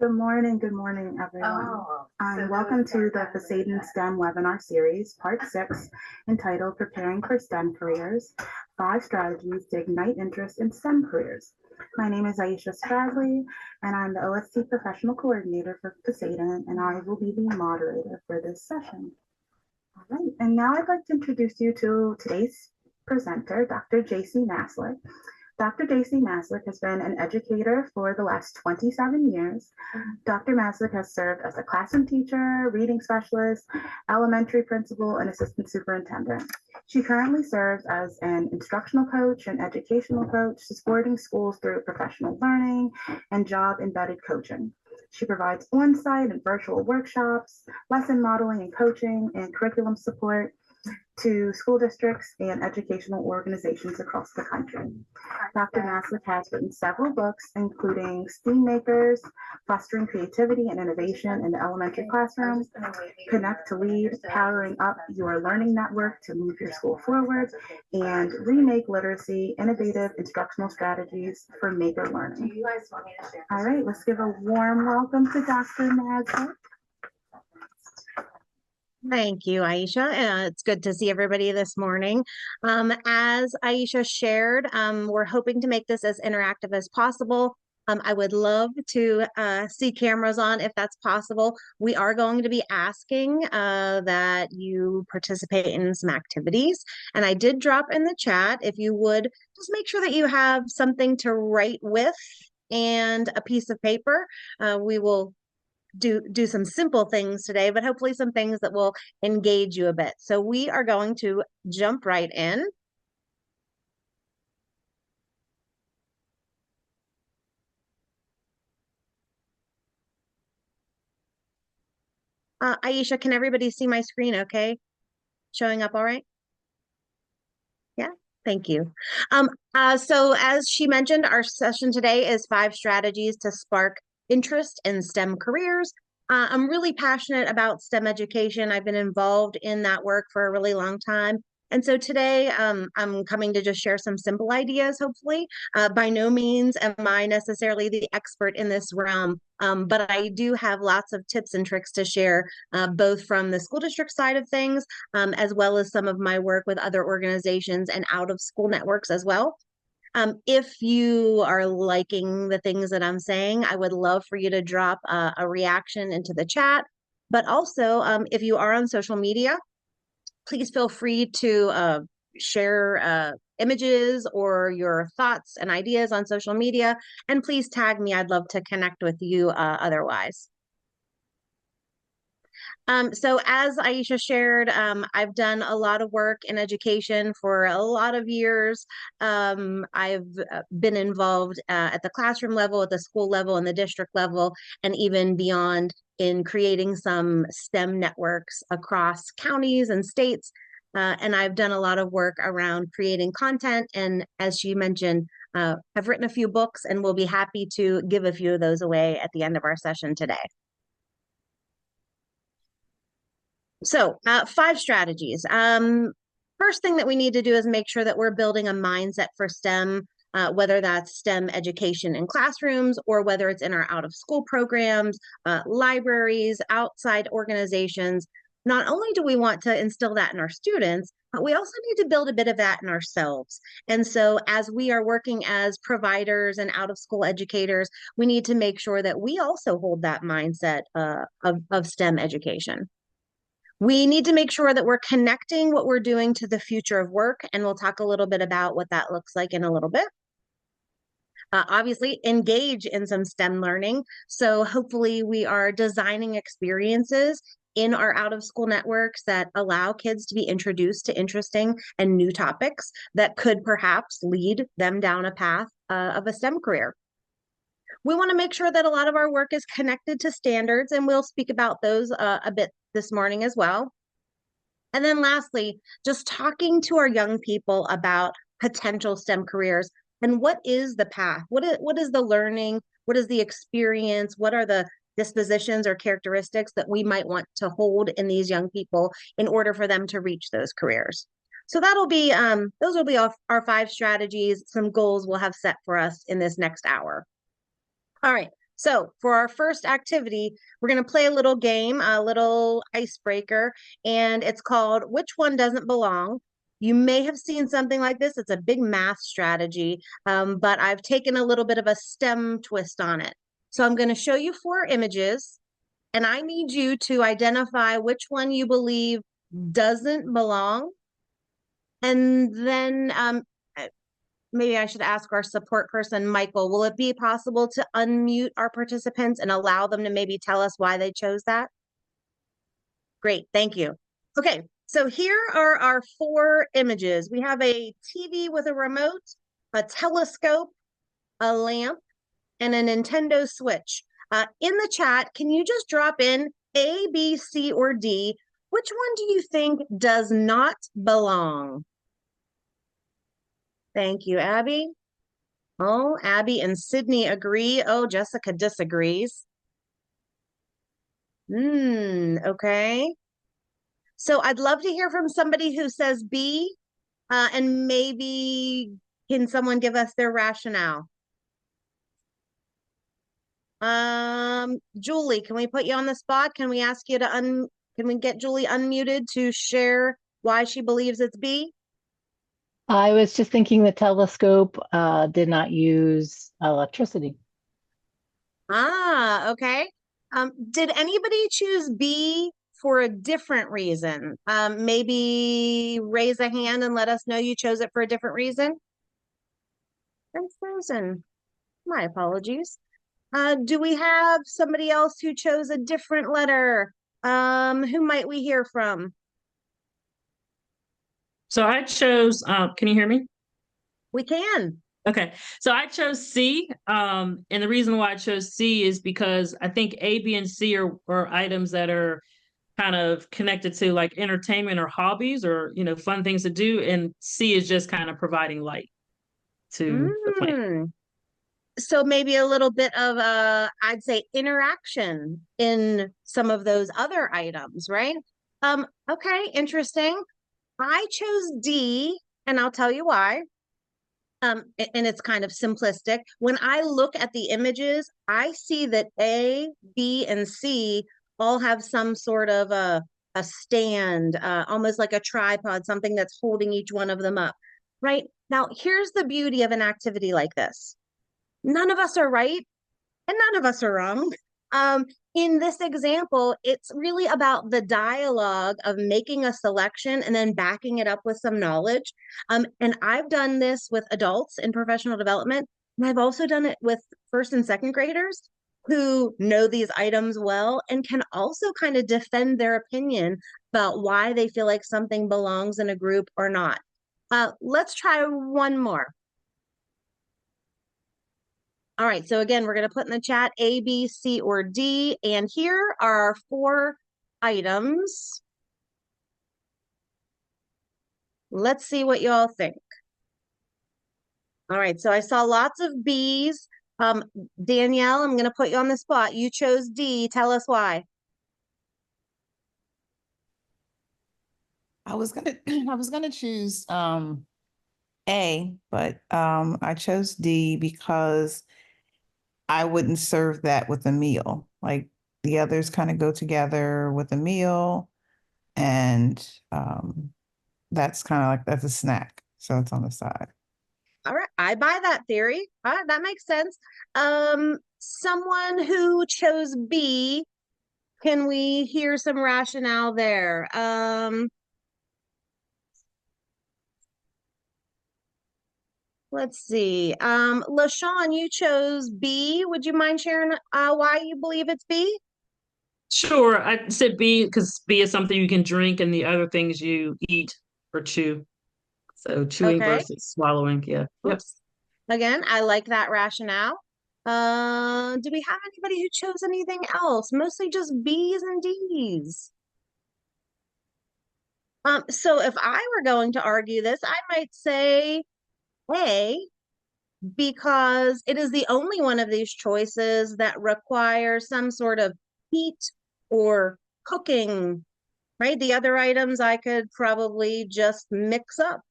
Good morning, everyone. Welcome to the Poseidon STEM webinar series, part 6, entitled Preparing for STEM Careers, 5 Strategies to Ignite Interest in STEM Careers. My name is Aisha Stradley, and I'm the OST Professional Coordinator for Poseidon, and I will be the moderator for this session. All right, and now I'd like to introduce you to today's presenter, Dr. J.C. Maslick. Dr. J.C. Maslick has been an educator for the last 27 years. Dr. Maslick has served as a classroom teacher, reading specialist, elementary principal, and assistant superintendent. She currently serves as an instructional coach and educational coach, supporting schools through professional learning and job-embedded coaching. She provides on-site and virtual workshops, lesson modeling and coaching, and curriculum support to school districts and educational organizations across the country. Dr. Maslick has written several books, including STEAM Makers, Fostering Creativity and Innovation in the Elementary Classroom, Connect to Lead, Powering Up Your Learning Network to Move Your School Forward, and Remake Literacy, Innovative Instructional Strategies for Maker Learning. All right, let's give a warm welcome to Dr. Maslick. Thank you, Aisha. It's good to see everybody this morning. As Aisha shared, we're hoping to make this as interactive as possible. I would love to see cameras on if that's possible. We are going to be asking that you participate in some activities. And I did drop in the chat, if you would, just make sure that you have something to write with and a piece of paper. We will do some simple things today, but hopefully some things that will engage you a bit. So we are going to jump right in. Aisha, can everybody see my screen okay? Showing up all right? Yeah, thank you. So as she mentioned, our session today is 5 strategies to spark interest in STEM careers. I'm really passionate about STEM education. I've been involved in that work for a really long time. And so today I'm coming to just share some simple ideas, hopefully. By no means am I necessarily the expert in this realm, but I do have lots of tips and tricks to share, both from the school district side of things, as well as some of my work with other organizations and out of school networks as well. If you are liking the things that I'm saying, I would love for you to drop a reaction into the chat. But also, if you are on social media, please feel free to share images or your thoughts and ideas on social media. And please tag me. I'd love to connect with you otherwise. So as Aisha shared, I've done a lot of work in education for a lot of years. I've been involved at the classroom level, at the school level, and the district level, and even beyond in creating some STEM networks across counties and states. And I've done a lot of work around creating content. And as she mentioned, I've written a few books, and we'll be happy to give a few of those away at the end of our session today. So 5 strategies. First thing that we need to do is make sure that we're building a mindset for STEM, whether that's STEM education in classrooms or whether it's in our out of school programs, libraries, outside organizations. Not only do we want to instill that in our students, but we also need to build a bit of that in ourselves. And so as we are working as providers and out of school educators, we need to make sure that we also hold that mindset of STEM education. We need to make sure that we're connecting what we're doing to the future of work, and we'll talk a little bit about what that looks like in a little bit. Obviously, engage in some STEM learning. So hopefully we are designing experiences in our out-of-school networks that allow kids to be introduced to interesting and new topics that could perhaps lead them down a path of a STEM career. We want to make sure that a lot of our work is connected to standards, and we'll speak about those a bit this morning as well. And then lastly, just talking to our young people about potential STEM careers and what is the path? What is the learning? What is the experience? What are the dispositions or characteristics that we might want to hold in these young people in order for them to reach those careers? So that'll be, those will be our 5 strategies, some goals we'll have set for us in this next hour. All right, So for our first activity, we're going to play a little game, a little icebreaker, and it's called Which One Doesn't Belong? You may have seen something like this. It's a big math strategy, but I've taken a little bit of a STEM twist on it. So I'm going to show you 4 images, and I need you to identify which one you believe doesn't belong. And then maybe I should ask our support person, Michael, will it be possible to unmute our participants and allow them to maybe tell us why they chose that? Great, thank you. Okay, so here are our 4 images. We have a TV with a remote, a telescope, a lamp, and a Nintendo Switch. In the chat, can you just drop in A, B, C, or D? Which one do you think does not belong? Thank you, Abby. Oh, Abby and Sydney agree. Oh, Jessica disagrees. Okay. So I'd love to hear from somebody who says B, and maybe can someone give us their rationale? Julie, can we put you on the spot? Can we ask you to can we get Julie unmuted to share why she believes it's B? I was just thinking the telescope did not use electricity. Okay. Did anybody choose B for a different reason? Maybe raise a hand and let us know you chose it for a different reason. I'm frozen. My apologies. Do we have somebody else who chose a different letter? Who might we hear from? So I chose, can you hear me? We can. Okay, so I chose C, and the reason why I chose C is because I think A, B, and C are items that are kind of connected to like entertainment or hobbies or fun things to do, and C is just kind of providing light to the planet. So maybe a little bit of I'd say interaction in some of those other items, right? Okay, interesting. I chose D, and I'll tell you why. And it's kind of simplistic. When I look at the images, I see that A, B, and C all have some sort of a stand, almost like a tripod, something that's holding each one of them up. Right? Now, here's the beauty of an activity like this. None of us are right, and none of us are wrong. In this example, it's really about the dialogue of making a selection and then backing it up with some knowledge. And I've done this with adults in professional development, and I've also done it with 1st and 2nd graders who know these items well and can also kind of defend their opinion about why they feel like something belongs in a group or not. Let's try one more. All right, so again, we're going to put in the chat A, B, C, or D, and here are our 4 items. Let's see what you all think. All right, so I saw lots of B's. Danielle, I'm going to put you on the spot. You chose D. Tell us why. I was gonna choose A, but I chose D because I wouldn't serve that with a meal. Like the others kind of go together with a meal, and that's kind of like that's a snack, so it's on the side. All right, I buy that theory. All right, that makes sense. Someone who chose B, can we hear some rationale there? Let's see. LaShawn, you chose B. Would you mind sharing why you believe it's B? Sure, I said B because B is something you can drink, and the other things you eat or chew. So chewing versus swallowing, yeah. Yep. Again, I like that rationale. Do we have anybody who chose anything else? Mostly just B's and D's. So if I were going to argue this, I might say A, because it is the only one of these choices that requires some sort of heat or cooking, right? The other items I could probably just mix up.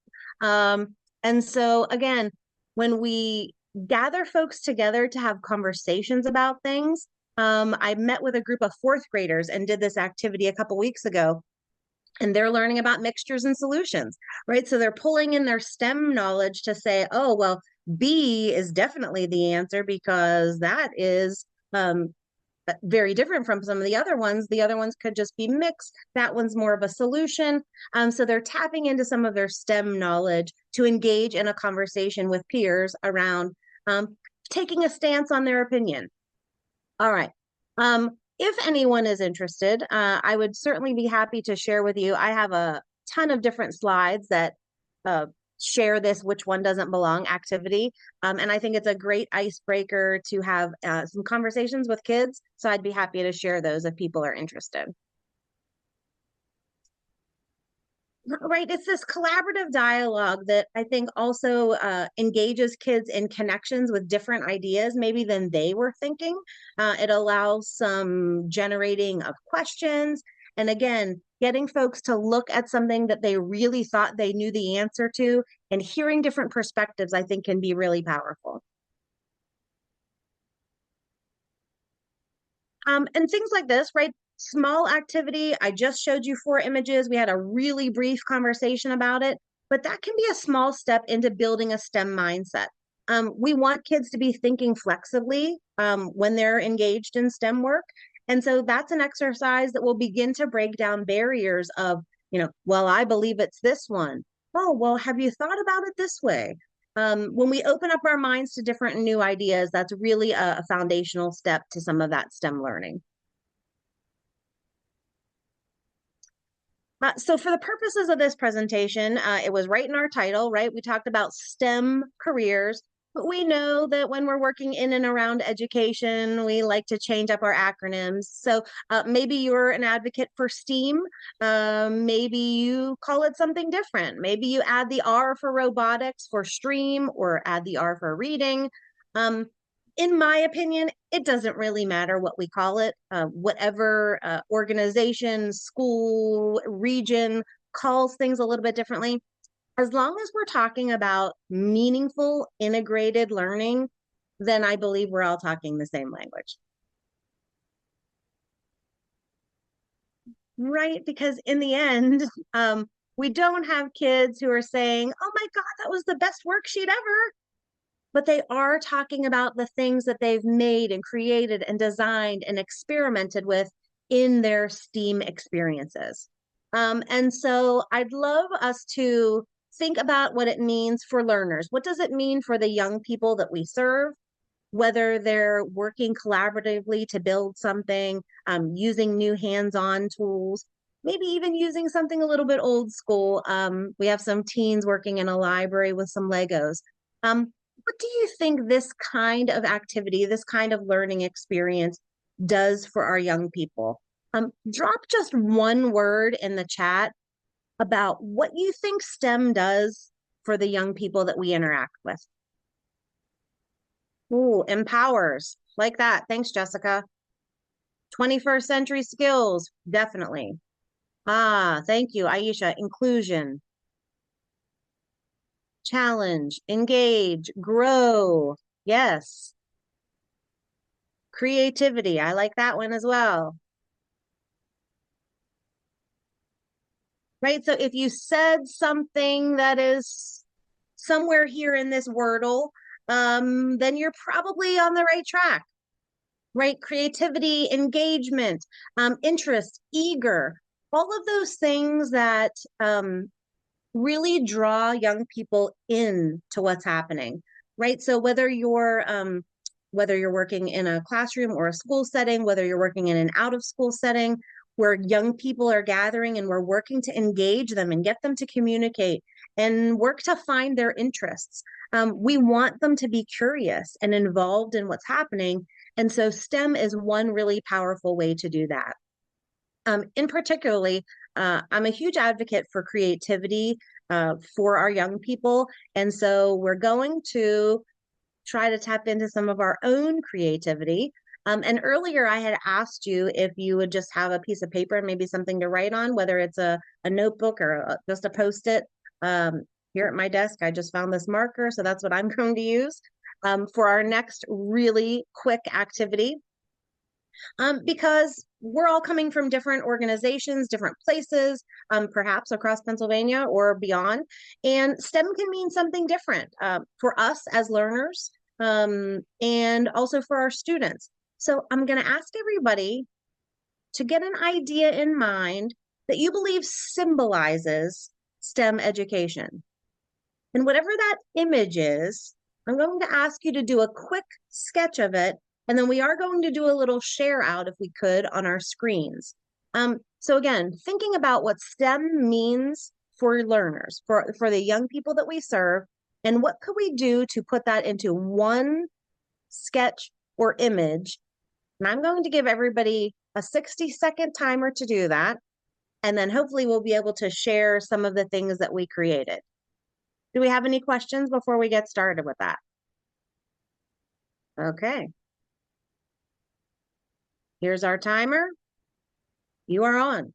And so again, when we gather folks together to have conversations about things. I met with a group of fourth graders and did this activity a couple weeks ago, and they're learning about mixtures and solutions, right? So they're pulling in their STEM knowledge to say, oh, well, B is definitely the answer because that is very different from some of the other ones. The other ones could just be mixed. That one's more of a solution. So they're tapping into some of their STEM knowledge to engage in a conversation with peers around taking a stance on their opinion. All right. If anyone is interested, I would certainly be happy to share with you. I have a ton of different slides that share this which one doesn't belong activity. And I think it's a great icebreaker to have some conversations with kids. So I'd be happy to share those if people are interested. Right, it's this collaborative dialogue that I think also engages kids in connections with different ideas maybe than they were thinking. It allows some generating of questions. And again, getting folks to look at something that they really thought they knew the answer to and hearing different perspectives, I think can be really powerful. And things like this, right? Small activity. I just showed you 4 images. We had a really brief conversation about it, but that can be a small step into building a STEM mindset. We want kids to be thinking flexibly when they're engaged in STEM work. And so that's an exercise that will begin to break down barriers of, well, I believe it's this one. Oh, well, have you thought about it this way? When we open up our minds to different and new ideas, that's really a foundational step to some of that STEM learning. So for the purposes of this presentation, it was right in our title, right? We talked about STEM careers, but we know that when we're working in and around education, we like to change up our acronyms. So maybe you're an advocate for STEAM. Maybe you call it something different. Maybe you add the R for robotics for STREAM or add the R for reading. In my opinion, it doesn't really matter what we call it. Whatever organization, school, region calls things a little bit differently. As long as we're talking about meaningful, integrated learning, then I believe we're all talking the same language. Right? Because in the end, we don't have kids who are saying, oh my God, that was the best worksheet ever. But they are talking about the things that they've made and created and designed and experimented with in their STEAM experiences. And so I'd love us to think about what it means for learners. What does it mean for the young people that we serve, whether they're working collaboratively to build something, using new hands-on tools, maybe even using something a little bit old school. We have some teens working in a library with some Legos. What do you think this kind of activity, this kind of learning experience does for our young people? Drop just one word in the chat about what you think STEM does for the young people that we interact with. Ooh, empowers, like that. Thanks, Jessica. 21st century skills, definitely. Thank you, Aisha. Inclusion. Challenge, engage, grow. Yes. Creativity. I like that one as well. Right? So if you said something that is somewhere here in this Wordle, then you're probably on the right track. Right? Creativity, engagement, interest, eager, all of those things that really draw young people in to what's happening, right? So whether you're working in a classroom or a school setting, whether you're working in an out of school setting where young people are gathering and we're working to engage them and get them to communicate and work to find their interests. We want them to be curious and involved in what's happening. And so STEM is one really powerful way to do that. In particularly, I'm a huge advocate for creativity for our young people. And so we're going to try to tap into some of our own creativity. And earlier I had asked you if you would just have a piece of paper and maybe something to write on, whether it's a notebook or just a Post-it. Here at my desk, I just found this marker, so that's what I'm going to use. for our next really quick activity. Because we're all coming from different organizations, different places, perhaps across Pennsylvania or beyond. And STEM can mean something different for us as learners, and also for our students. So I'm going to ask everybody to get an idea in mind that you believe symbolizes STEM education. And whatever that image is, I'm going to ask you to do a quick sketch of it, and then we are going to do a little share out, if we could, on our screens. So again, thinking about what STEM means for learners, for the young people that we serve, and what could we do to put that into one sketch or image. And I'm going to give everybody a 60-second timer to do that. And then hopefully we'll be able to share some of the things that we created. Do we have any questions before we get started with that? Okay. Here's our timer. You are on.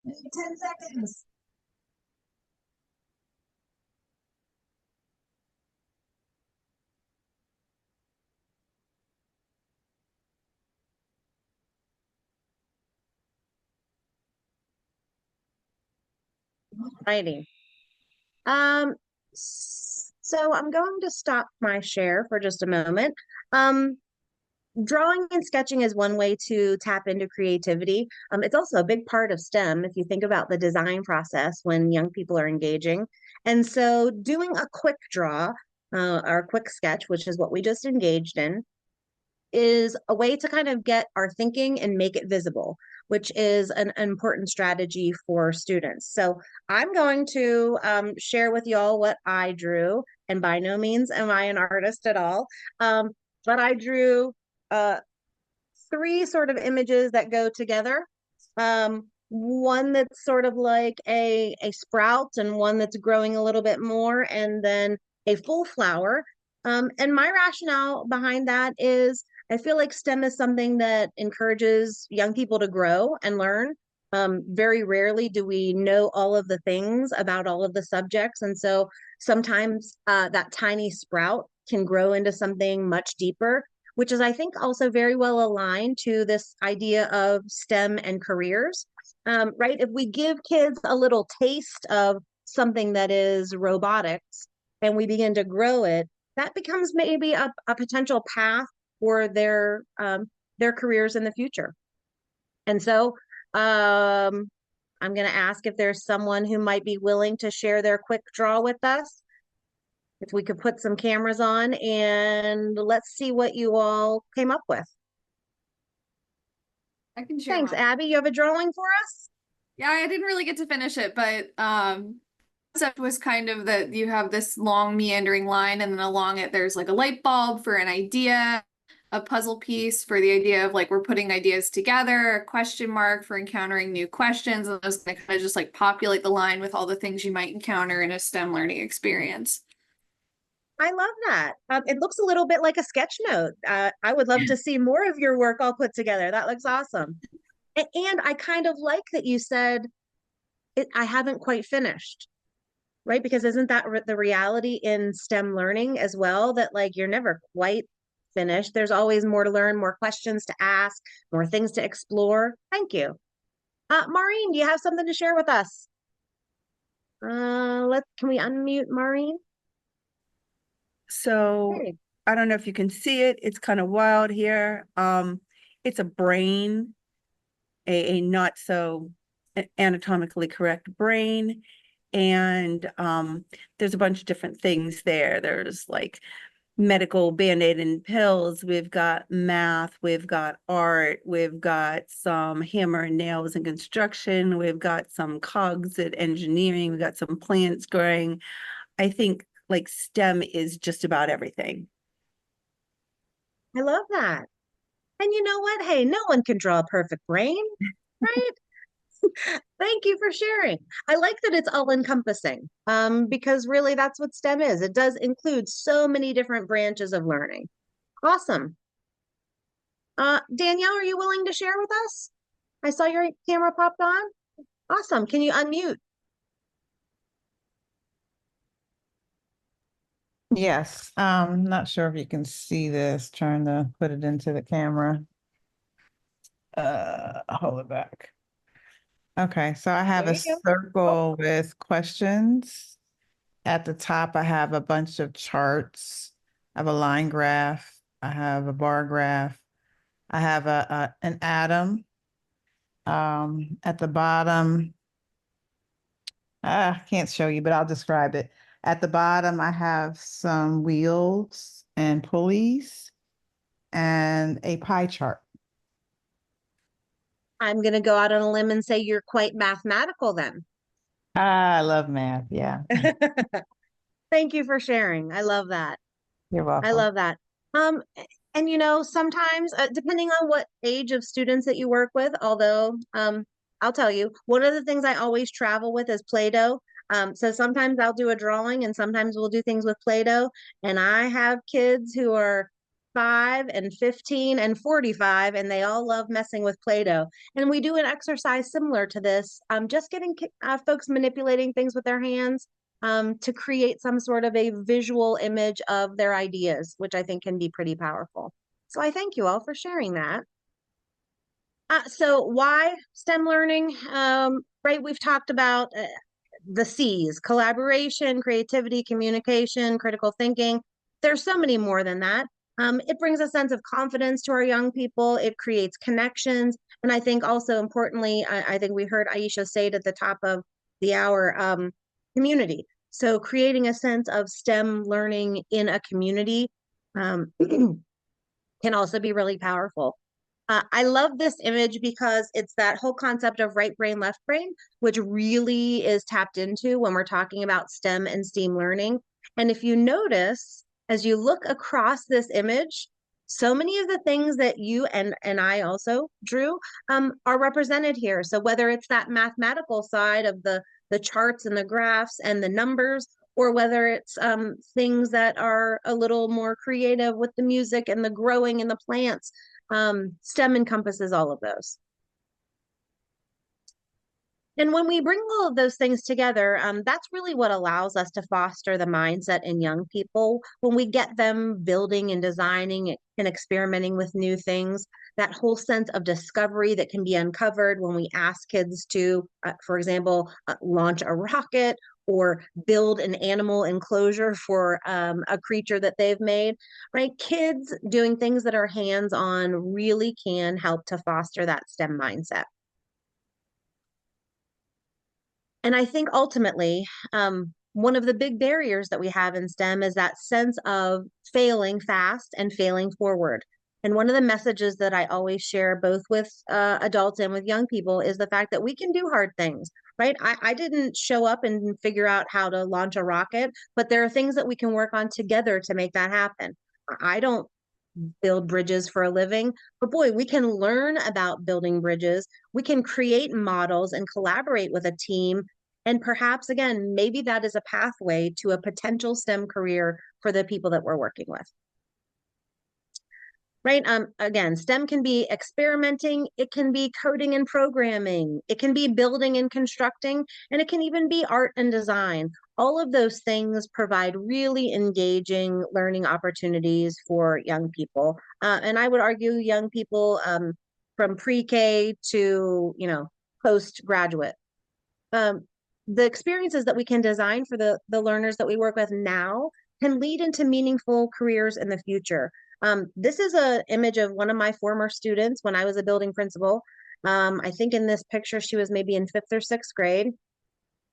Maybe 10 seconds. Righty. So I'm going to stop my share for just a moment. Drawing and sketching is one way to tap into creativity. It's also a big part of STEM if you think about the design process when young people are engaging. And so doing a quick draw or a quick sketch, which is what we just engaged in, is a way to kind of get our thinking and make it visible, which is an important strategy for students. So I'm going to share with y'all what I drew, and by no means am I an artist at all, but I drew 3 sort of images that go together. One that's sort of like a sprout, and one that's growing a little bit more, and then a full flower. And my rationale behind that is I feel like STEM is something that encourages young people to grow and learn. Very rarely do we know all of the things about all of the subjects. And so sometimes that tiny sprout can grow into something much deeper, which is, I think, also very well aligned to this idea of STEM and careers, right? If we give kids a little taste of something that is robotics and we begin to grow it, that becomes maybe a potential path for their careers in the future. And so I'm going to ask if there's someone who might be willing to share their quick draw with us. If we could put some cameras on, and let's see what you all came up with. I can share. Thanks, mine. Abby. You have a drawing for us? Yeah, I didn't really get to finish it, but concept was kind of that you have this long meandering line, and then along it there's like a light bulb for an idea, a puzzle piece for the idea of like we're putting ideas together, a question mark for encountering new questions, and those kind of just like populate the line with all the things you might encounter in a STEM learning experience. I love that. It looks a little bit like a sketch note. I would love to see more of your work all put together. That looks awesome. And I kind of like that you said, I haven't quite finished, right? Because isn't that the reality in STEM learning as well, that like you're never quite finished. There's always more to learn, more questions to ask, more things to explore. Thank you. Maureen, do you have something to share with us? Can we unmute Maureen? So Hey. I don't know if you can see it. It's kind of wild here. It's a brain, a not so anatomically correct brain. and there's a bunch of different things there. There's like medical Band-Aid and pills. We've got math, we've got art, we've got some hammer and nails and construction, we've got some cogs at engineering, we've got some plants growing. I think like STEM is just about everything. I love that. And you know what? Hey, no one can draw a perfect brain, right? Thank you for sharing. I like that it's all encompassing, because really that's what STEM is. It does include so many different branches of learning. Awesome. Danielle, are you willing to share with us? I saw your camera popped on. Awesome. Can you unmute? Yes, not sure if you can see this, trying to put it into the camera. Hold it back. Okay, so I have There a you go. circle with questions. At the top, I have a bunch of charts. I have a line graph. I have a bar graph. I have an atom. At the bottom, I can't show you, but I'll describe it. At the bottom, I have some wheels and pulleys and a pie chart. I'm going to go out on a limb and say you're quite mathematical then. I love math. Yeah, Thank you for sharing. I love that. you're welcome. I love that. Um, and you know, sometimes depending on what age of students that you work with, although I'll tell you, one of the things I always travel with is Play-Doh. So sometimes I'll do a drawing and sometimes we'll do things with Play-Doh. And I have kids who are 5 and 15 and 45, and they all love messing with Play-Doh. And we do an exercise similar to this, just getting folks manipulating things with their hands, to create some sort of a visual image of their ideas, which I think can be pretty powerful. So I thank you all for sharing that. So why STEM learning? Right, we've talked about the C's: collaboration, creativity, communication, critical thinking. There's so many more than that. It brings a sense of confidence to our young people. It creates connections. And I think also importantly, I think we heard Aisha say it at the top of the hour, community. So creating a sense of STEM learning in a community can also be really powerful. I love this image because it's that whole concept of right brain, left brain, which really is tapped into when we're talking about STEM and STEAM learning. And if you notice, as you look across this image, so many of the things that you and I also drew are represented here. So whether it's that mathematical side of the charts and the graphs and the numbers, or whether it's things that are a little more creative with the music and the growing and the plants, STEM encompasses all of those. And when we bring all of those things together, that's really what allows us to foster the mindset in young people. When we get them building and designing and experimenting with new things, that whole sense of discovery that can be uncovered when we ask kids to, for example, launch a rocket or build an animal enclosure for a creature that they've made, right? Kids doing things that are hands-on really can help to foster that STEM mindset. And I think ultimately, one of the big barriers that we have in STEM is that sense of failing fast and failing forward. And one of the messages that I always share, both with adults and with young people, is the fact that we can do hard things, right? I didn't show up and figure out how to launch a rocket, but there are things that we can work on together to make that happen. I don't build bridges for a living, but boy, we can learn about building bridges. We can create models and collaborate with a team. And perhaps, again, maybe that is a pathway to a potential STEM career for the people that we're working with. Right? Again, STEM can be experimenting, it can be coding and programming, it can be building and constructing, and it can even be art and design. All of those things provide really engaging learning opportunities for young people. And I would argue young people from pre-K to, postgraduate. The experiences that we can design for the learners that we work with now can lead into meaningful careers in the future. This is an image of one of my former students when I was a building principal. I think in this picture, she was maybe in 5th or 6th grade.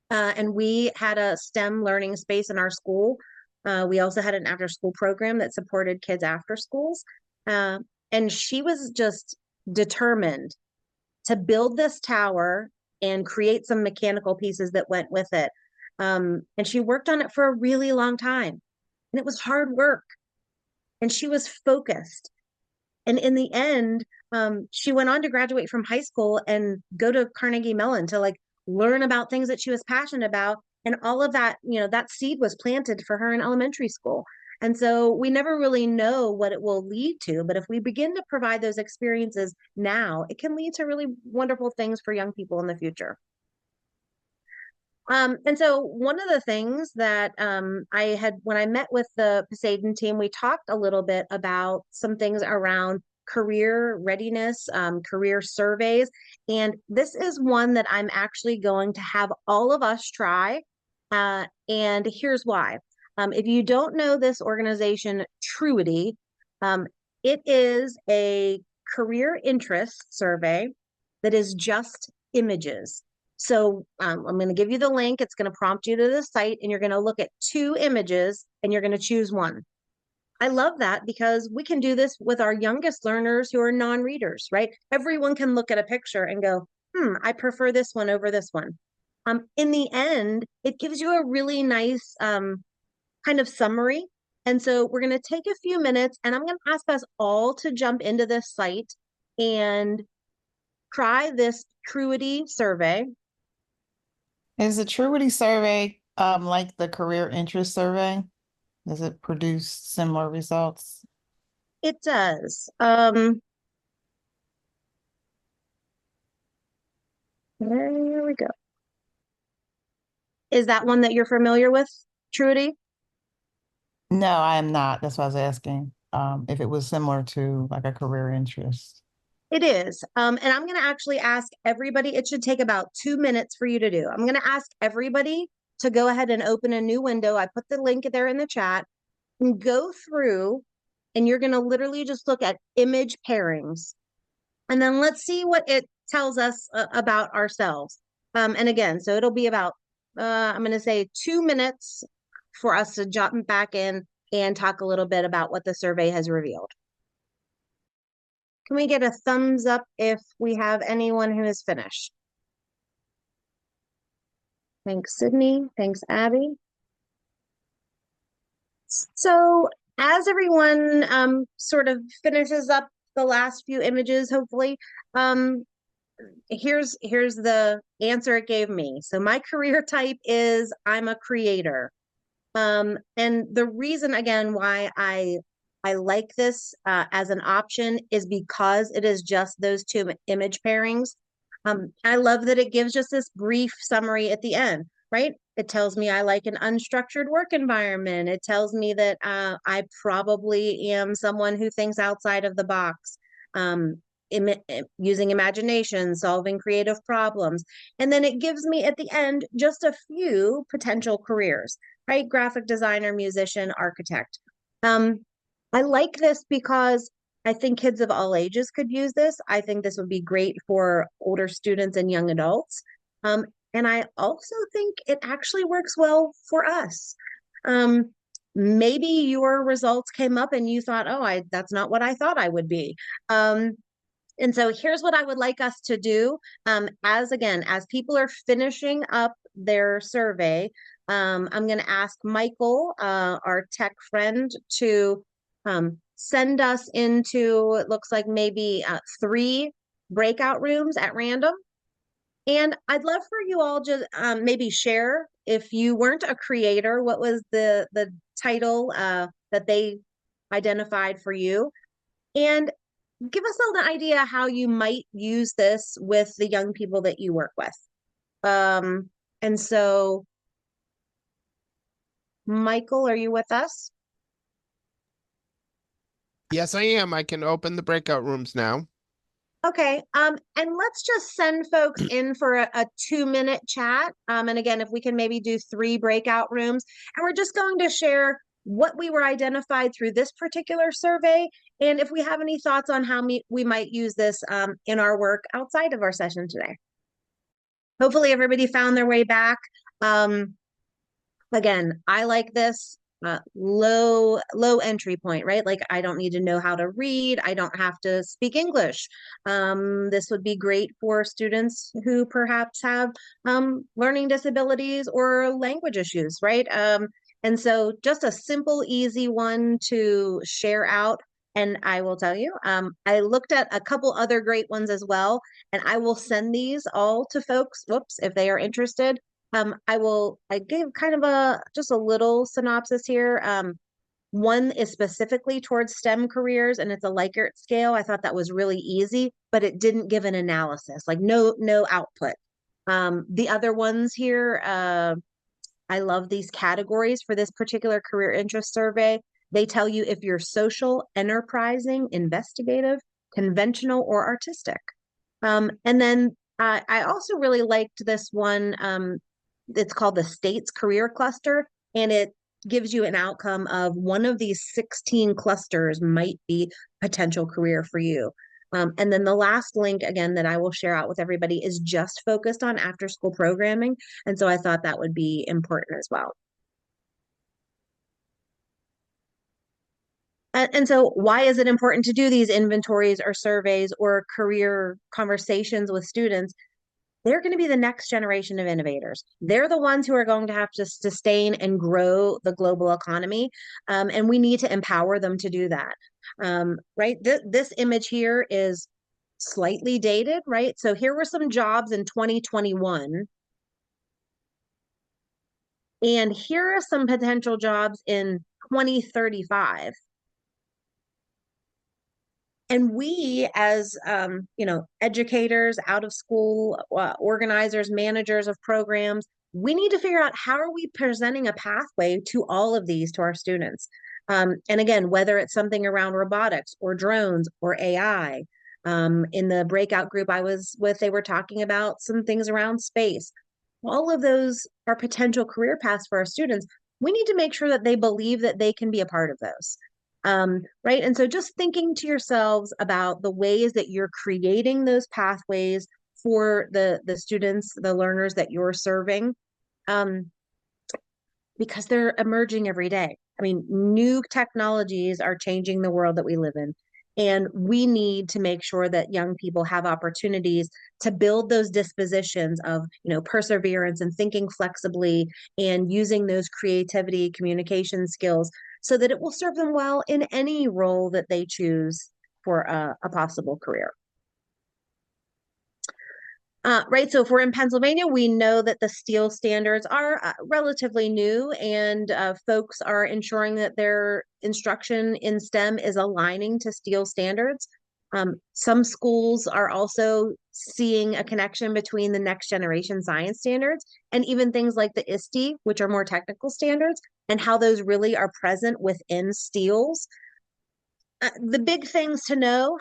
And we had a STEM learning space in our school. We also had an after school program that supported kids after schools. And she was just determined to build this tower and create some mechanical pieces that went with it. And she worked on it for a really long time. And it was hard work. And she was focused. And in the end, she went on to graduate from high school and go to Carnegie Mellon to like learn about things that she was passionate about. And all of that, you know, that seed was planted for her in elementary school. And so we never really know what it will lead to. But if we begin to provide those experiences now, it can lead to really wonderful things for young people in the future. And so one of the things that I had, when I met with the Poseidon team, we talked a little bit about some things around career readiness, career surveys. And this is one that I'm actually going to have all of us try. And here's why. If you don't know this organization, Truity, it is a career interest survey that is just images. So I'm going to give you the link. It's going to prompt you to the site, and you're going to look at 2 images and you're going to choose one. I love that because we can do this with our youngest learners who are non-readers, right? Everyone can look at a picture and go, I prefer this one over this one. In the end, it gives you a really nice kind of summary. And so we're going to take a few minutes, and I'm going to ask us all to jump into this site and try this Truity survey. Is the Truity survey like the career interest survey? Does it produce similar results? It does. There we go. Is that one that you're familiar with, Truity? No, I am not. That's why I was asking if it was similar to like a career interest. It is. And I'm going to actually ask everybody, it should take about 2 minutes for you to do. I'm going to ask everybody to go ahead and open a new window. I put the link there in the chat, and go through, and you're going to literally just look at image pairings. And then let's see what it tells us about ourselves. And again, so it'll be about, I'm going to say 2 minutes for us to jump back in and talk a little bit about what the survey has revealed. Can we get a thumbs up if we have anyone who is finished? Thanks, Sydney. Thanks, Abby. So as everyone sort of finishes up the last few images, hopefully, here's the answer it gave me. So my career type is I'm a creator. And the reason, again, why I like this as an option is because it is just those 2 image pairings. I love that it gives just this brief summary at the end, right? It tells me I like an unstructured work environment. It tells me that I probably am someone who thinks outside of the box, using imagination, solving creative problems. And then it gives me at the end just a few potential careers, right? Graphic designer, musician, architect. I like this because I think kids of all ages could use this. I think this would be great for older students and young adults. And I also think it actually works well for us. Maybe your results came up and you thought, oh, that's not what I thought I would be. And so here's what I would like us to do. As people are finishing up their survey, I'm going to ask Michael, our tech friend, to send us into, it looks like maybe 3 breakout rooms at random. And I'd love for you all just maybe share, if you weren't a creator, what was the title that they identified for you? And give us an idea how you might use this with the young people that you work with. And so, Michael, are you with us? Yes, I am. I can open the breakout rooms now. Okay, and let's just send folks in for a 2-minute chat. And again, if we can maybe do 3 breakout rooms, and we're just going to share what we were identified through this particular survey, and if we have any thoughts on how we might use this in our work outside of our session today. Hopefully everybody found their way back. Again, I like this low entry point, right? Like I don't need to know how to read. I don't have to speak English. This would be great for students who perhaps have learning disabilities or language issues, right? And so just a simple, easy one to share out. And I will tell you, I looked at a couple other great ones as well, and I will send these all to folks, whoops, if they are interested. I gave kind of just a little synopsis here. One is specifically towards STEM careers, and it's a Likert scale. I thought that was really easy, but it didn't give an analysis, like no output. The other ones here, I love these categories for this particular career interest survey. They tell you if you're social, enterprising, investigative, conventional, or artistic. And then I also really liked this one. It's called the States Career Cluster, and it gives you an outcome of one of these 16 clusters might be potential career for you. And then the last link, again, that I will share out with everybody is just focused on after school programming. And so I thought that would be important as well. And so why is it important to do these inventories or surveys or career conversations with students? They're going to be the next generation of innovators. They're the ones who are going to have to sustain and grow the global economy. And we need to empower them to do that. Right? This image here is slightly dated, right? So here were some jobs in 2021. And here are some potential jobs in 2035. And we, as educators, out of school, organizers, managers of programs, we need to figure out how are we presenting a pathway to all of these to our students. And again, whether it's something around robotics or drones or AI. In the breakout group I was with, they were talking about some things around space. All of those are potential career paths for our students. We need to make sure that they believe that they can be a part of those. Right. And so just thinking to yourselves about the ways that you're creating those pathways for the students, the learners that you're serving, because they're emerging every day. I mean, new technologies are changing the world that we live in. And we need to make sure that young people have opportunities to build those dispositions of, perseverance and thinking flexibly and using those creativity, communication skills so that it will serve them well in any role that they choose for a possible career. Right, so if we're in Pennsylvania, we know that the STEEL standards are relatively new, and folks are ensuring that their instruction in STEM is aligning to STEEL standards. Some schools are also seeing a connection between the next generation science standards and even things like the ISTE, which are more technical standards, and how those really are present within STEELs. The big things to know,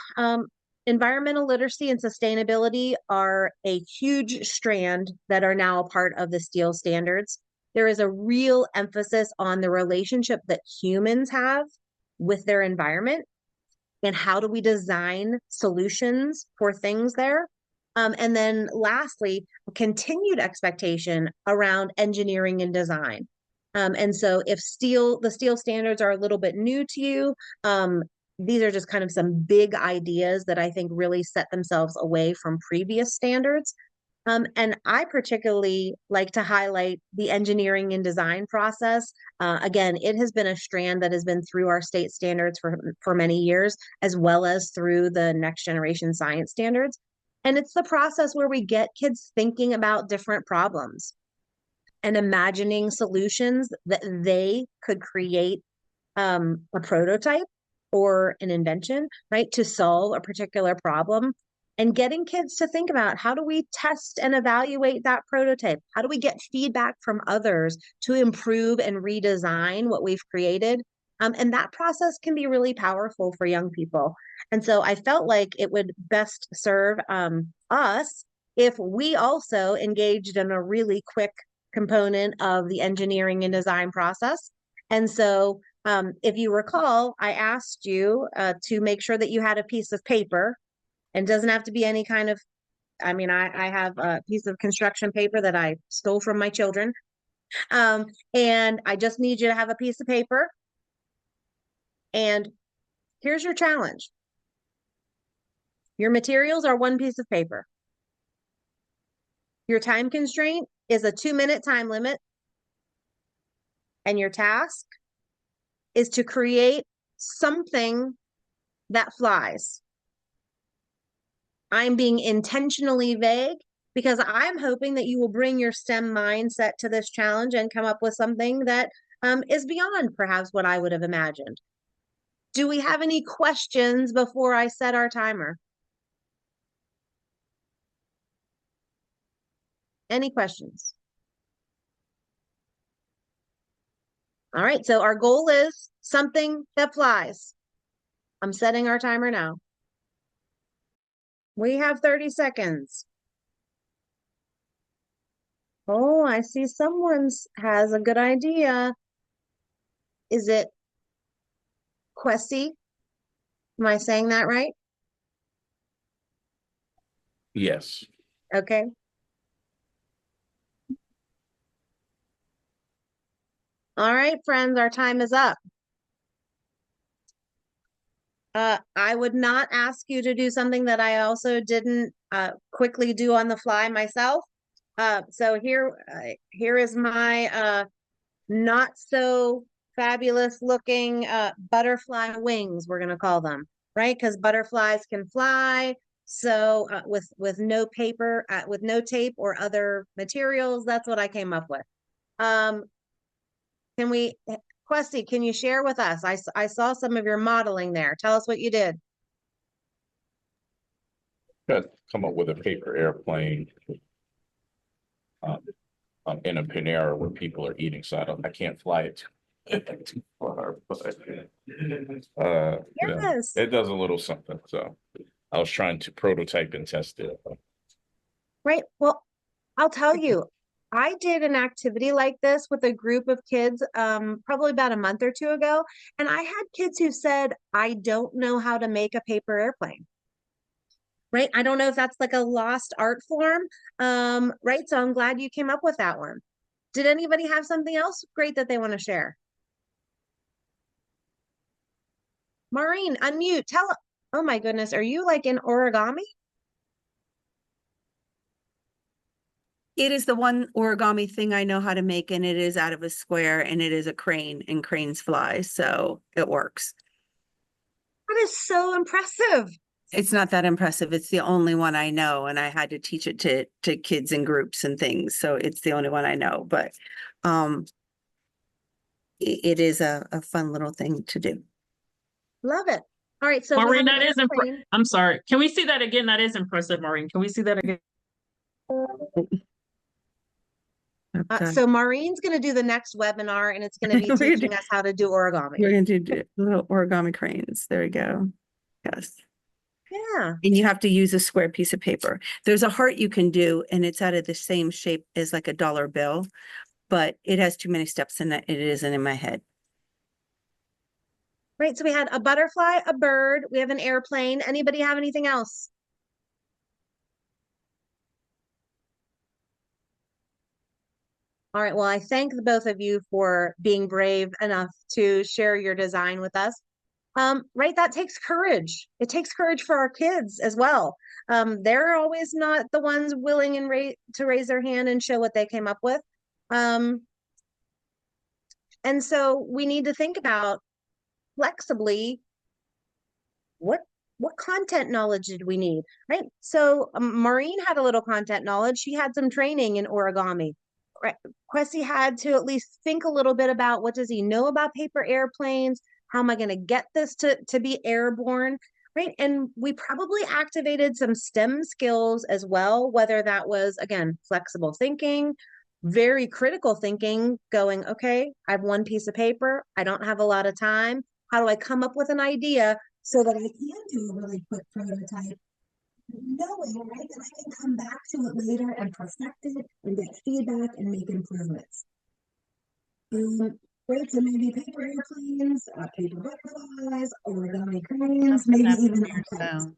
environmental literacy and sustainability are a huge strand that are now a part of the STEEL standards. There is a real emphasis on the relationship that humans have with their environment and how do we design solutions for things there. And then lastly, continued expectation around engineering and design. And so if the STEEL standards are a little bit new to you, these are just kind of some big ideas that I think really set themselves away from previous standards. And I particularly like to highlight the engineering and design process. Again, it has been a strand that has been through our state standards for many years, as well as through the next generation science standards. And it's the process where we get kids thinking about different problems and imagining solutions that they could create a prototype or an invention, right, to solve a particular problem, and getting kids to think about how do we test and evaluate that prototype? How do we get feedback from others to improve and redesign what we've created? And that process can be really powerful for young people. And so I felt like it would best serve us if we also engaged in a really quick component of the engineering and design process. And so if you recall, I asked you to make sure that you had a piece of paper, and doesn't have to be any kind of, I have a piece of construction paper that I stole from my children, And I just need you to have a piece of paper. And here's your challenge. Your materials are one piece of paper. Your time constraint is a 2-minute time limit. And your task is to create something that flies. I'm being intentionally vague because I'm hoping that you will bring your STEM mindset to this challenge and come up with something that is beyond perhaps what I would have imagined. Do we have any questions before I set our timer? Any questions? All right, so our goal is something that flies. I'm setting our timer now. We have 30 seconds. Oh, I see someone's has a good idea. Is it Questy? Am I saying that right? Yes. Okay. All right, friends, our time is up. I would not ask you to do something that I also didn't quickly do on the fly myself. So here is my not so fabulous looking butterfly wings, we're gonna call them, right? Because butterflies can fly. So with no paper, with no tape or other materials, that's what I came up with. Can we, Questy, can you share with us? I saw some of your modeling there. Tell us what you did. Got come up with a paper airplane in a Panera where people are eating, so I can't fly it too far, but Yes. it does a little something. So I was trying to prototype and test it. Right. Well, I'll tell you, I did an activity like this with a group of kids probably about a month or two ago. And I had kids who said, I don't know how to make a paper airplane. Right. I don't know if that's like a lost art form. Right. So I'm glad you came up with that one. Did anybody have something else great that they want to share? Maureen, unmute. Oh my goodness. Are you like in origami? It is the one origami thing I know how to make, and it is out of a square, and it is a crane, and cranes fly, so it works. That is so impressive. It's not that impressive. It's the only one I know, and I had to teach it to kids in groups and things, so it's the only one I know. But it is a fun little thing to do. Love it. All right, so Maureen, that is impressive. I'm sorry. Can we see that again? That is impressive, Maureen. Can we see that again? So Maureen's going to do the next webinar, and it's going to be teaching us how to do origami. We're going to do little origami cranes. There we go. Yes. Yeah. And you have to use a square piece of paper. There's a heart you can do, and it's out of the same shape as like a dollar bill, but it has too many steps in it. It isn't in my head. Right. So we had a butterfly, a bird. We have an airplane. Anybody have anything else? All right. Well, I thank the both of you for being brave enough to share your design with us. Right. That takes courage. It takes courage for our kids as well. They're always not the ones willing and to raise their hand and show what they came up with. And so we need to think about flexibly what content knowledge did we need, right? So Maureen had a little content knowledge. She had some training in origami. Right. Questy had to at least think a little bit about what does he know about paper airplanes? How am I going to get this to be airborne? Right. And we probably activated some STEM skills as well, whether that was, again, flexible thinking, very critical thinking, going, okay, I have one piece of paper. I don't have a lot of time. How do I come up with an idea so that I can do a really quick prototype? Knowing, right, that I can come back to it later and perfect it and get feedback and make improvements. Right, so maybe paper airplanes, paper butterflies, origami cranes, maybe even airplanes.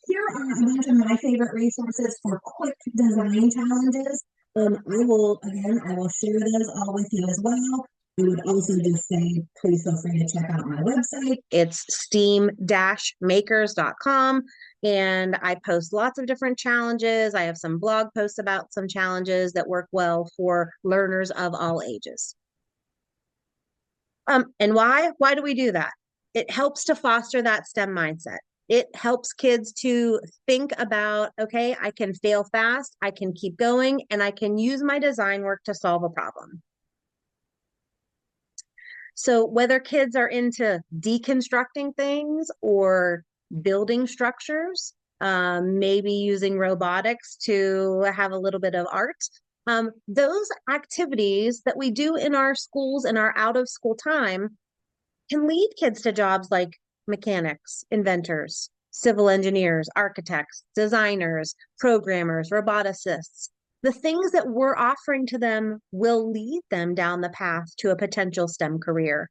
here are a bunch of my favorite resources for quick design challenges. I will share those all with you as well. I would also just say, please feel free to check out my website. It's steam-makers.com. And I post lots of different challenges. I have some blog posts about some challenges that work well for learners of all ages. And why? Why do we do that? It helps to foster that STEM mindset. It helps kids to think about, okay, I can fail fast, I can keep going, and I can use my design work to solve a problem. So whether kids are into deconstructing things or building structures, maybe using robotics to have a little bit of art, those activities that we do in our schools and our out of school time can lead kids to jobs like mechanics, inventors, civil engineers, architects, designers, programmers, roboticists. The things that we're offering to them will lead them down the path to a potential STEM career,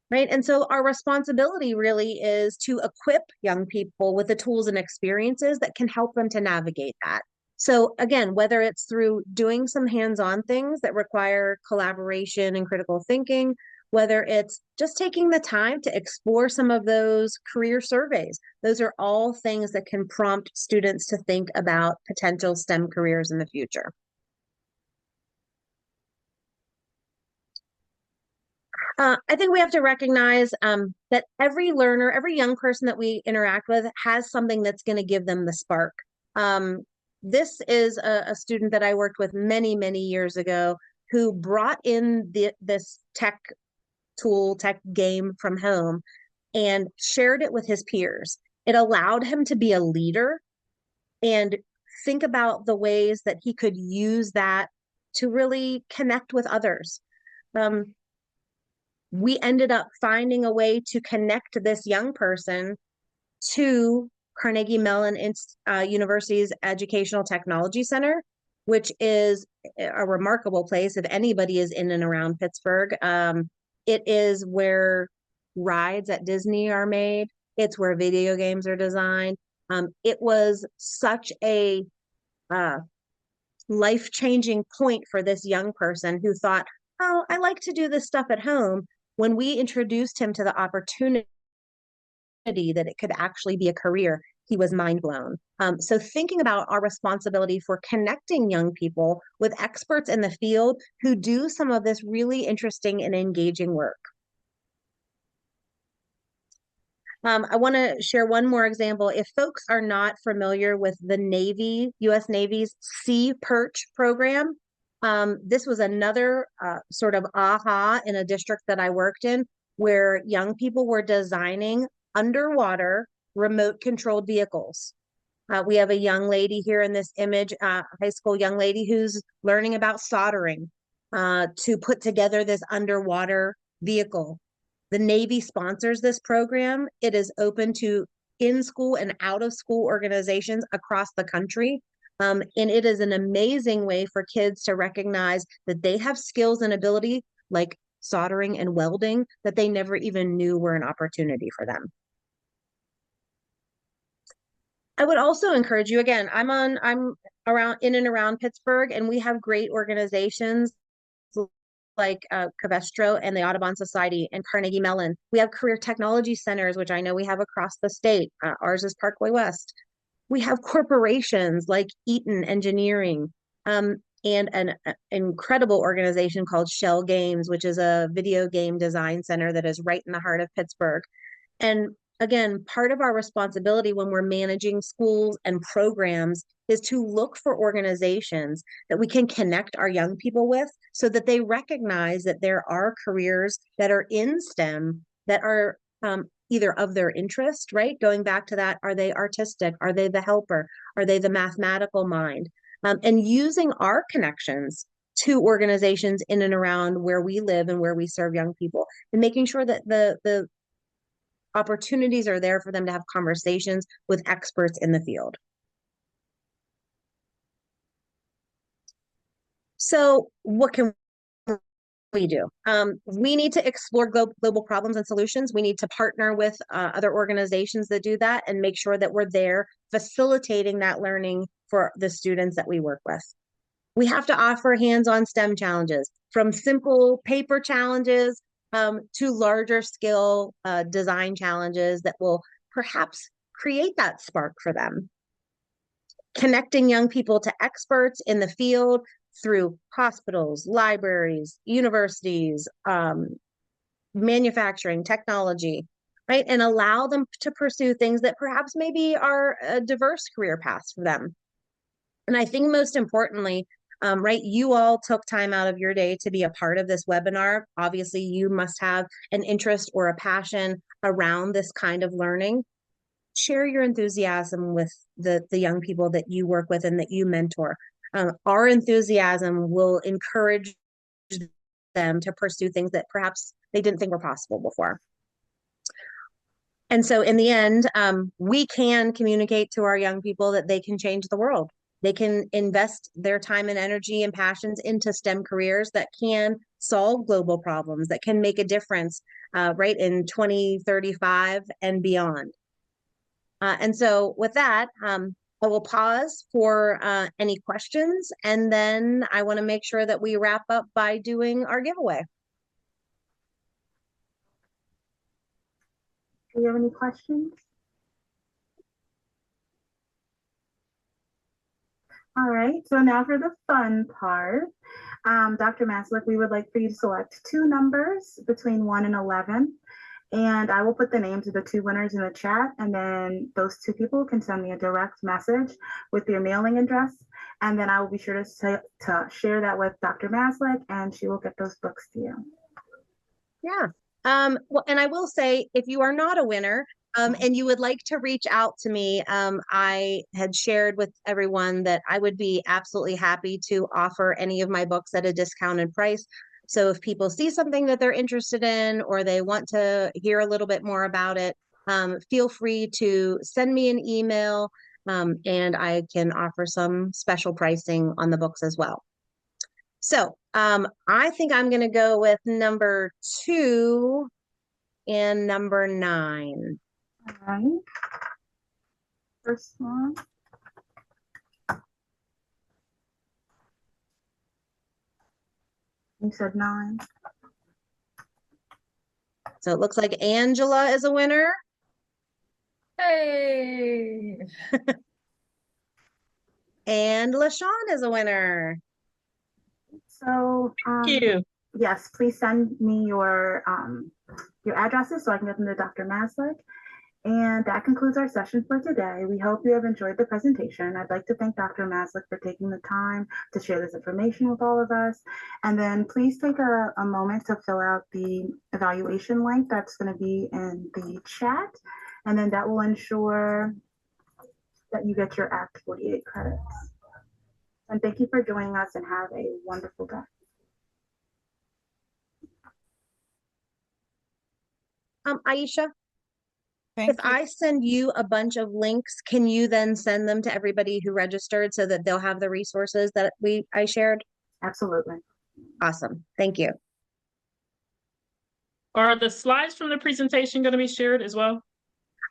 right? And so our responsibility really is to equip young people with the tools and experiences that can help them to navigate that. So again, whether it's through doing some hands-on things that require collaboration and critical thinking, whether it's just taking the time to explore some of those career surveys, those are all things that can prompt students to think about potential STEM careers in the future. I think we have to recognize that every learner, every young person that we interact with has something that's going to give them the spark. This is a student that I worked with many, many years ago who brought in this tech game from home and shared it with his peers. It allowed him to be a leader and think about the ways that he could use that to really connect with others. We ended up finding a way to connect this young person to Carnegie Mellon University's Educational Technology Center, which is a remarkable place if anybody is in and around Pittsburgh. It is where rides at Disney are made. It's where video games are designed. It was such a life-changing point for this young person who thought, oh, I like to do this stuff at home. When we introduced him to the opportunity that it could actually be a career, he was mind blown. So thinking about our responsibility for connecting young people with experts in the field who do some of this really interesting and engaging work. I want to share one more example. If folks are not familiar with the Navy, U.S. Navy's Sea Perch program, this was another sort of aha in a district that I worked in, where young people were designing underwater remote controlled vehicles. We have a young lady here in this image, high school young lady who's learning about soldering to put together this underwater vehicle. The Navy sponsors this program. It is open to in-school and out-of-school organizations across the country. And it is an amazing way for kids to recognize that they have skills and ability like soldering and welding that they never even knew were an opportunity for them. I would also encourage you, again, I'm around in and around Pittsburgh, and we have great organizations like Covestro and the Audubon Society and Carnegie Mellon. We have career technology centers, which I know we have across the state. Ours is Parkway West. We have corporations like Eaton Engineering, and an incredible organization called Shell Games, which is a video game design center that is right in the heart of Pittsburgh. And again, part of our responsibility when we're managing schools and programs is to look for organizations that we can connect our young people with so that they recognize that there are careers that are in STEM that are either of their interest, right? Going back to that, are they artistic? Are they the helper? Are they the mathematical mind? And using our connections to organizations in and around where we live and where we serve young people, and making sure that the opportunities are there for them to have conversations with experts in the field. So what can we do. We need to explore global problems and solutions. We need to partner with other organizations that do that and make sure that we're there facilitating that learning for the students that we work with. We have to offer hands-on STEM challenges, from simple paper challenges to larger scale design challenges that will perhaps create that spark for them. Connecting young people to experts in the field through hospitals, libraries, universities, manufacturing, technology, right? And allow them to pursue things that perhaps maybe are diverse career paths for them. And I think most importantly, right, you all took time out of your day to be a part of this webinar. Obviously, you must have an interest or a passion around this kind of learning. Share your enthusiasm with the young people that you work with and that you mentor. Our enthusiasm will encourage them to pursue things that perhaps they didn't think were possible before. And so in the end, we can communicate to our young people that they can change the world. They can invest their time and energy and passions into STEM careers that can solve global problems, that can make a difference, right, in 2035 and beyond. And so with that, I will pause for any questions, and then I want to make sure that we wrap up by doing our giveaway. Do you have any questions? All right, so now for the fun part. Dr. Maslick, we would like for you to select 2 numbers between 1 and 11. And I will put the names of the 2 winners in the chat, and then those 2 people can send me a direct message with their mailing address, and then I will be sure to share that with Dr. Maslick, and she will get those books to you. Yeah. Well, and I will say, if you are not a winner, and you would like to reach out to me, I had shared with everyone that I would be absolutely happy to offer any of my books at a discounted price. So if people see something that they're interested in, or they want to hear a little bit more about it, feel free to send me an email, and I can offer some special pricing on the books as well. So I think I'm going to go with number 2 and number 9. All right. First one. You said 9. So it looks like Angela is a winner. Hey. And LaShawn is a winner. So Thank you. yes, please send me your addresses so I can get them to Dr. Maslick. And that concludes our session for today. We hope you have enjoyed the presentation. I'd like to thank Dr. Maslick for taking the time to share this information with all of us. And then please take a moment to fill out the evaluation link that's going to be in the chat. And then that will ensure that you get your Act 48 credits. And thank you for joining us, and have a wonderful day. Aisha, Thank if you. I send you a bunch of links, can you then send them to everybody who registered so that they'll have the resources that I shared? Absolutely. Awesome. Thank you. Are the slides from the presentation going to be shared as well?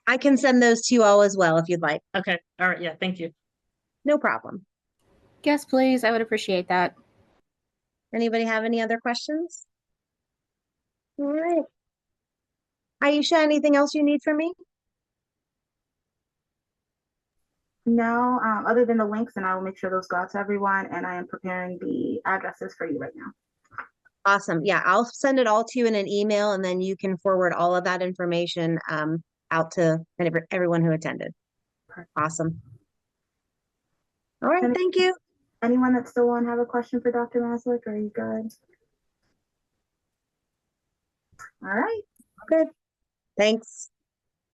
I can send those to you all as well if you'd like. Okay. All right. Yeah. Thank you. No problem. Yes, please. I would appreciate that. Anybody have any other questions? All right. Aisha, anything else you need from me? No, other than the links, and I will make sure those go out to everyone. And I am preparing the addresses for you right now. Awesome. Yeah, I'll send it all to you in an email, and then you can forward all of that information out to everyone who attended. Perfect. Awesome. All right. Thank you. Anyone that still won't have a question for Dr. Maslick? Are you good? All right. Good. Thanks.